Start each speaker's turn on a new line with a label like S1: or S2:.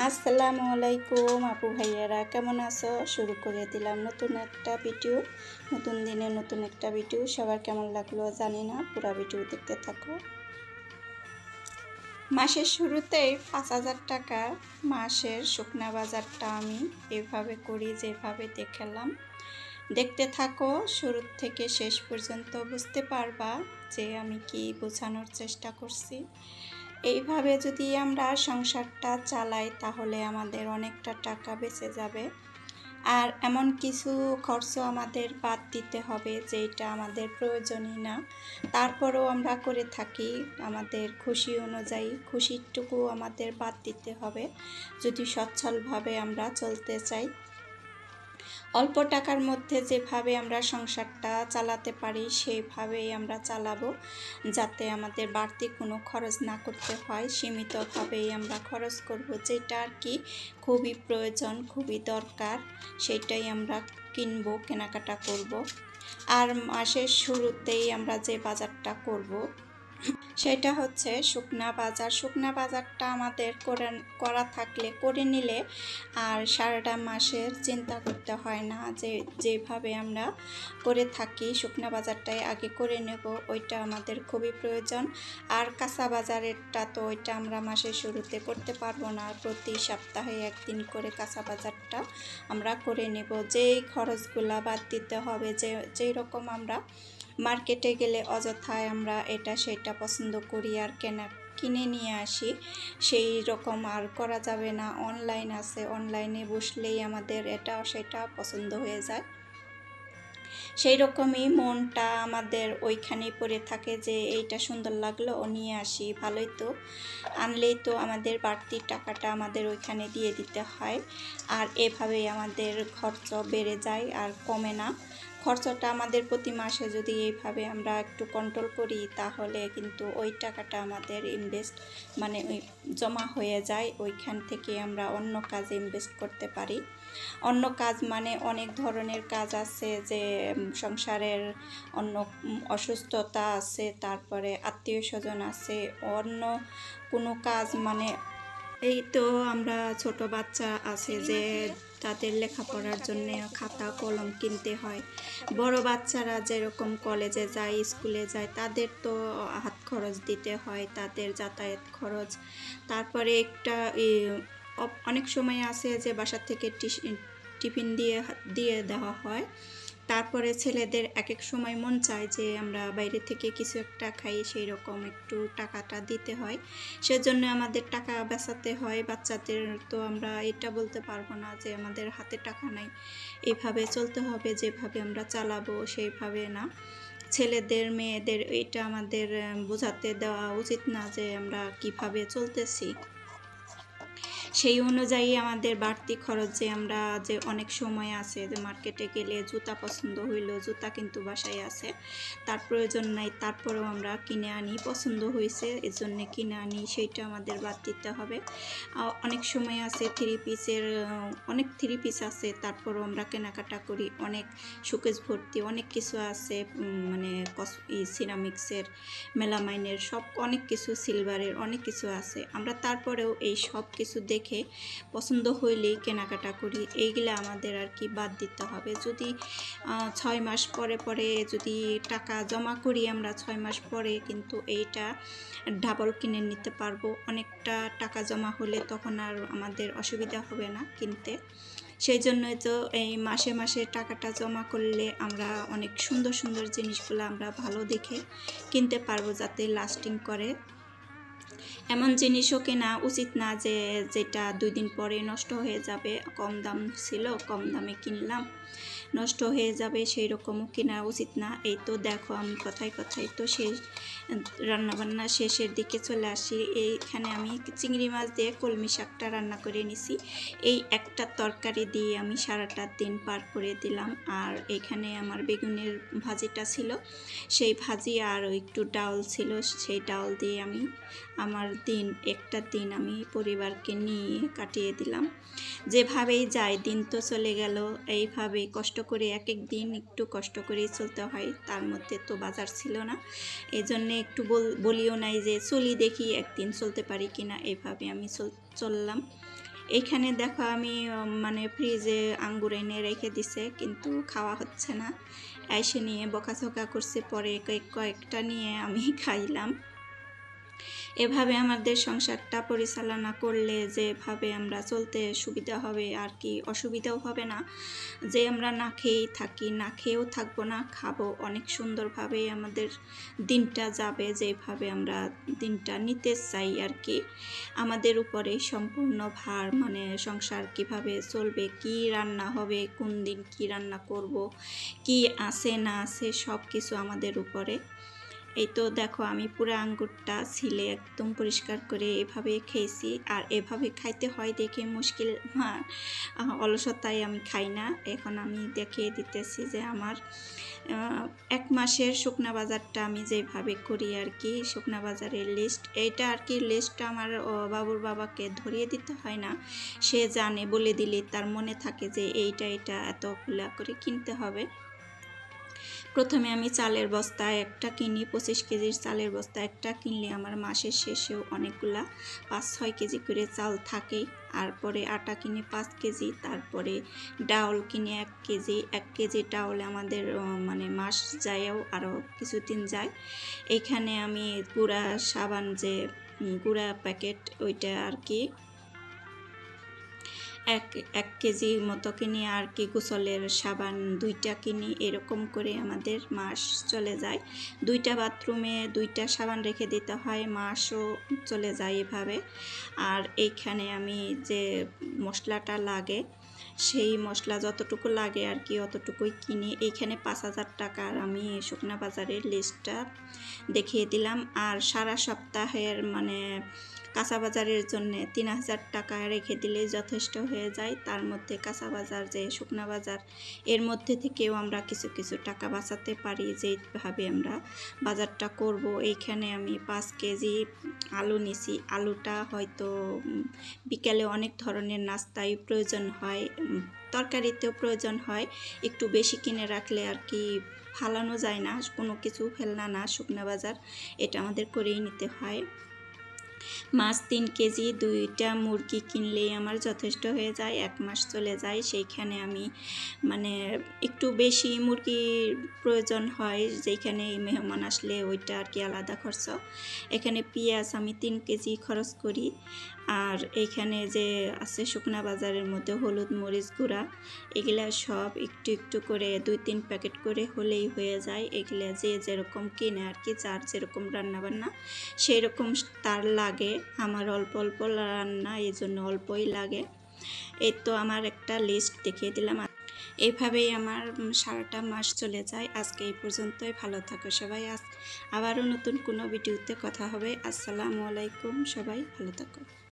S1: আসসালামু আলাইকুম আপু ভাইয়ারা, কেমন আছো? শুরু করে দিলাম নতুন একটা ভিডিও। নতুন দিনে নতুন একটা ভিডিও। সবার কেমন লাগলো জানি না, পুরো ভিডিও দেখতে থাকো। মাসের শুরুতেই 5,000 টাকার মাসের শুকনা বাজারটা আমি এভাবে করি, যেভাবে দেখালাম। দেখতে থাকো, শুরু থেকে শেষ পর্যন্ত বুঝতে পারবা যে আমি কি বোঝানোর চেষ্টা করছি। এইভাবে যদি আমরা সংসারটা চালাই তাহলে আমাদের অনেকটা টাকা বেঁচে যাবে। আর এমন কিছু খরচ আমাদের বাদ দিতে হবে যেটা আমাদের প্রয়োজনই না, তারপরেও আমরা করে থাকি আমাদের খুশি অনুযায়ী। খুশিটুকু আমাদের বাদ দিতে হবে যদি সচ্ছলভাবে আমরা চলতে চাই। অল্প টাকার মধ্যে যেভাবে আমরা সংসারটা চালাতে পারি সেইভাবেই আমরা চালাবো, যাতে আমাদের বাড়তি কোনো খরচ না করতে হয়। সীমিতভাবেই আমরা খরচ করব, যেটা আর কি খুবই প্রয়োজন, খুবই দরকার, সেটাই আমরা কিনবো, কেনাকাটা করব। আর মাসের শুরুতেই আমরা যে বাজারটা করব সেটা হচ্ছে শুকনা বাজার। শুকনা বাজারটা আমাদের করা থাকলে, করে নিলে আর সারাটা মাসের চিন্তা করতে হয় না। যেভাবে আমরা করে থাকি শুকনা বাজারটাই আগে করে নেব, ওইটা আমাদের খুবই প্রয়োজন। আর কাঁচা বাজারেরটা তো ওইটা আমরা মাসের শুরুতে করতে পারবো না, প্রতি সপ্তাহে একদিন করে কাঁচা বাজারটা আমরা করে নেব। যেই খরচগুলা বাদ দিতে হবে, যেই রকম আমরা মার্কেটে গেলে অযথায় আমরা এটা সেটা পছন্দ করি আর কিনে নিয়ে আসি, সেই রকম আর করা যাবে না। অনলাইন আছে, অনলাইনে বসলেই আমাদের এটা সেটা পছন্দ হয়ে যায়। সেই রকমই মনটা আমাদের ওইখানেই পড়ে থাকে যে এইটা সুন্দর লাগলো, ও নিয়ে আসি, ভালোই তো, আনলেই তো আমাদের বাড়তি টাকাটা আমাদের ওইখানে দিয়ে দিতে হয়। আর এভাবেই আমাদের খরচ বেড়ে যায় আর কমে না। খরচটা আমাদের প্রতি মাসে যদি এইভাবে আমরা একটু কন্ট্রোল করি তাহলে কিন্তু ওই টাকাটা আমাদের ইনভেস্ট মানে ওই জমা হয়ে যায়, ওইখান থেকে আমরা অন্য কাজে ইনভেস্ট করতে পারি। অন্য কাজ মানে অনেক ধরনের কাজ আছে, যে সংসারের অন্য অসুস্থতা আছে, তারপরে আত্মীয় স্বজন আছে, অন্য কোনো কাজ মানে এই তো আমরা ছোট বাচ্চা আছে যে তাদের লেখাপড়ার জন্য খাতা কলম কিনতে হয়। বড় বাচ্চারা যেরকম কলেজে যায়, স্কুলে যায়, তাদের তো হাত খরচ দিতে হয়, তাদের যাতায়াত খরচ। তারপরে একটা অনেক সময় আছে যে বাসা থেকে টিফিন দিয়ে দেওয়া হয়। তারপরে ছেলেদের এক এক সময় মন চায় যে আমরা বাইরে থেকে কিছু একটা খাই, সেই রকম একটু টাকাটা দিতে হয়, সেজন্য আমাদের টাকা বাঁচাতে হয়। বাচ্চাদের তো আমরা এটা বলতে পারবো না যে আমাদের হাতে টাকা নাই, এইভাবে চলতে হবে, যেভাবে আমরা চালাবো সেইভাবে না। ছেলেদের মেয়েদের এটা আমাদের বোঝাতে দেওয়া উচিত না যে আমরা কিভাবে চলতেছি। সেই অনুযায়ী আমাদের বাড়তি খরচ, যে আমরা যে অনেক সময় আছে যে মার্কেটে গেলে জুতা পছন্দ হইল, জুতা কিন্তু বাসায় আছে, তার প্রয়োজন নাই, তারপরেও আমরা কিনে আনি, পছন্দ হয়েছে এজন্য কিনে আনি, সেইটা আমাদের বাদ দিতে হবে। অনেক সময় আছে অনেক থ্রি পিস আছে, তারপরেও আমরা কেনাকাটা করি, অনেক শোকেস ভর্তি অনেক কিছু আছে, মানে সিরামিক্সের, মেলামাইনের, সব অনেক কিছু, সিলভারের অনেক কিছু আছে, আমরা তারপরেও এই সব কিছু দেখে পছন্দ হইলেই কেনাকাটা করি। এইগুলো আমাদের আর কি বাদ দিতে হবে। যদি 6 মাস পরে পরে যদি টাকা জমা করি আমরা, 6 মাস পরে কিন্তু এইটা ডাবল কিনে নিতে পারবো। অনেকটা টাকা জমা হলে তখন আর আমাদের অসুবিধা হবে না কিনতে। সেই জন্যই তো এই মাসে মাসে টাকাটা জমা করলে আমরা অনেক সুন্দর সুন্দর জিনিসগুলো আমরা ভালো দেখে কিনতে পারবো, যাতে লাস্টিং করে। এমন জিনিসও কেনা উচিত না যে যেটা 2 দিন পরে নষ্ট হয়ে যাবে, কম দাম ছিল কম দামে কিনলাম নষ্ট হয়ে যাবে, সেই রকমও কেনা উচিত না। এই তো দেখো আমি কথায় কথায় তো রান্নাবান্না শেষের দিকে চলে আসি। এইখানে আমি চিংড়ি মাছ দিয়ে কলমি শাকটা রান্না করে নিছি, এই একটা তরকারি দিয়ে আমি সারাটা দিন পার করে দিলাম। আর এখানে আমার বেগুনের ভাজিটা ছিল, সেই ভাজি আর একটু ডাল ছিল, সেই ডাল দিয়ে আমি আমার একটা দিন আমি পরিবারকে নিয়ে কাটিয়ে দিলাম। যেভাবেই যায় দিন তো চলে গেল, এইভাবেই কষ্ট করে এক এক দিন একটু কষ্ট করেই চলতে হয়। তার মধ্যে তো বাজার ছিল না, এই জন্যে একটু বলিও নাই যে চলি দেখি একদিন চলতে পারি কিনা, এইভাবে আমি চললাম। এইখানে দেখো আমি মানে ফ্রিজে আঙ্গুর এনে রেখে দিছে, কিন্তু খাওয়া হচ্ছে না। এসে নিয়ে বকাঝকা করছে, পরে কয়েকটা নিয়ে আমি খাইলাম। এভাবে আমাদের সংসারটা পরিচালনা করলে যেভাবে আমরা চলতে সুবিধা হবে আর কি, অসুবিধাও হবে না। যে আমরা না খেয়েই থাকি, না খেয়েও থাকবো না, খাবো, অনেক সুন্দরভাবে আমাদের দিনটা যাবে যেভাবে আমরা দিনটা নিতে চাই আর কি। আমাদের উপরে সম্পূর্ণ ভার, মানে সংসার কিভাবে চলবে, কি রান্না হবে, কোন দিন কি রান্না করব, কি আছে না আছে সব কিছু আমাদের উপরে। এই তো দেখো আমি পুরো আঙ্গুরটা ছিলে একদম পরিষ্কার করে এভাবে খেয়েছি। আর এভাবে খাইতে হয় দেখে মুশকিল, অলসতায় আমি খাই না। এখন আমি দেখিয়ে দিতেছি যে আমার 1 মাসের শুকনা বাজারটা আমি যেভাবে করি আর কি, শুকনা বাজারের লিস্ট এইটা আর কি। লিস্টটা আমার বাবুর বাবাকে ধরিয়ে দিতে হয় না, সে জানে, বলে দিলে তার মনে থাকে যে এইটা এতগুলা করে কিনতে হবে। প্রথমে আমি চালের বস্তা একটা কিনি, 25 কেজির চালের বস্তা একটা কিনলে আমার মাসের শেষেও অনেকগুলা 5-6 কেজি করে চাল থাকেই। আর পরে আটা কিনি 5 কেজি, তারপরে ডাউল কিনি 1 কেজি। 1 কেজি ডাউলে আমাদের মানে মাস যায়ও, আরও কিছুদিন যায়। এইখানে আমি গুঁড়া সাবান, যে গুঁড়া প্যাকেট ওইটা আর কি এক কেজি মতো কিনি আর কি। গোসলের সাবান 2টা কিনি, এরকম করে আমাদের মাস চলে যায়। 2টা বাথরুমে 2টা সাবান রেখে দিতে হয়, মাসও চলে যায় এভাবে। আর এইখানে আমি যে মশলাটা লাগে, সেই মশলা যতটুকু লাগে আর কি অতটুকুই কিনি। এইখানে 5,000 টাকার আমি শুকনা বাজারের লিস্টটা দেখিয়ে দিলাম। আর সারা সপ্তাহের মানে কাঁচা বাজারের জন্য 3,000 টাকা রেখে দিলে যথেষ্ট হয়ে যায়। তার মধ্যে কাঁচা বাজার যে শুকনা বাজার, এর মধ্যে থেকেও আমরা কিছু কিছু টাকা বাঁচাতে পারি যেভাবে আমরা বাজারটা করব। এইখানে আমি 5 কেজি আলু নিছি। আলুটা হয়তো বিকেলে অনেক ধরনের নাস্তায় প্রয়োজন হয়, তরকারিতেও প্রয়োজন হয়। একটু বেশি কিনে রাখলে আর কি ফালানো যায় না, কোনো কিছু ফেলনা না, শুকনা বাজার এটা আমাদের করেই নিতে হয়। মাছ 3 কেজি, 2টা মুরগি কিনলেই আমার যথেষ্ট হয়ে যায়, 1 মাস চলে যায়। সেইখানে আমি মানে একটু বেশি মুরগির প্রয়োজন হয়, যেখানে মেহমান আসলে ওইটা আর কি আলাদা খরচ। এখানে পেঁয়াজ আমি 3 কেজি খরচ করি। আর এইখানে যে আছে শুকনা বাজারের মধ্যে হলুদ মরিচ গুঁড়া, এগুলা সব একটু একটু করে 2-3 প্যাকেট করে হলেই হয়ে যায়। এগুলা যে যেরকম কিনে আর কি, যার যেরকম রান্নাবান্না সেই রকম তার লাগে। আমার অল্প অল্প রান্না, এই জন্য অল্পই লাগে। এই তো আমার একটা লিস্ট দেখিয়ে দিলাম। এইভাবেই আমার সারাটা মাস চলে যায়। আজকে এই পর্যন্তই, ভালো থাকো সবাই। আবারও নতুন কোনো ভিডিওতে কথা হবে। আসসালামু আলাইকুম, সবাই ভালো থাকো।